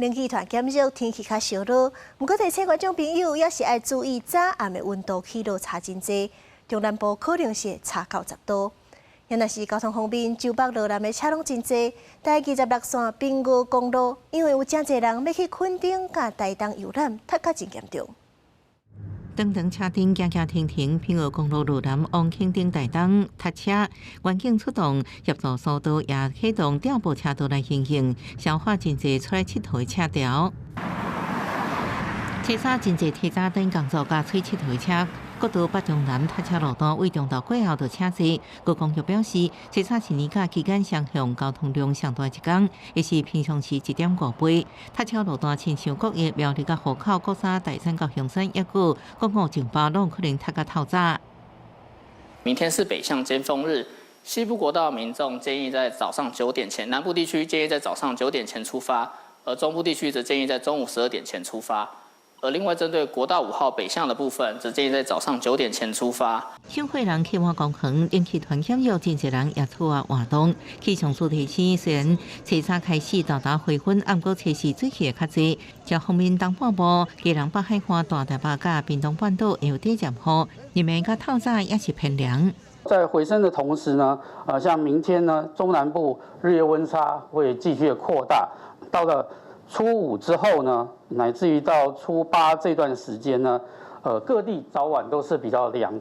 冷气团减热，天气较烧热。不过，提醒观众朋友也是要注意早暗的温度起落差真济，中南部可能是差90度。也若是交通方面，州北路南的车拢真济，台26线平峨公路，因为有真济人要去垦丁甲台东游览，塞甲真严重。长长车顶行行停停，平峨公路路南往垦丁台东塞车，员警出动协助疏导，也启动调拨车道来行刑，消化真济出来佚佗的车条。车衫真济提早等工作，加吹佚佗的车。国道北中南塞车路段为中道过后就车多，高公局表示，车衫是年假期间双向交通量上大一天，也是平常时1.5倍。塞车路段亲像国业苗栗甲河口、国三、大山到香山一股，公共警报拢可能塞到透早。明天是北向尖峰日，西部国道民众建议在早上9点前，南部地区建议在早上9点前出发，而中部地区则建议在中午12点前出发。而另外，针对国道5号北向的部分，则建议在早上9点前出发。省会人去往公园，引起团险有真侪人也出外活动。气象署提醒，虽然车衫开始到达回温，不过测试水气较侪。这方面，东半部、基隆北海岸、大台北甲屏东半岛有点giảm雨，日暝甲透早也是偏凉。在回升的同时呢，像明天呢，中南部日夜温差会继续的扩大，到了初5之后呢，乃至于到初8这段时间呢，各地早晚都是比较凉。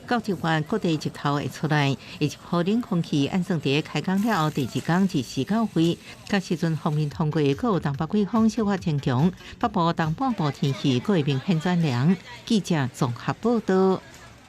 到1月各地日头会出来，以及好冷空气按算伫开工了后第2天至4到回，到时阵方面通过，阁有东北季风小可增强，北部东半部天气阁会明显转凉。记者综合报道。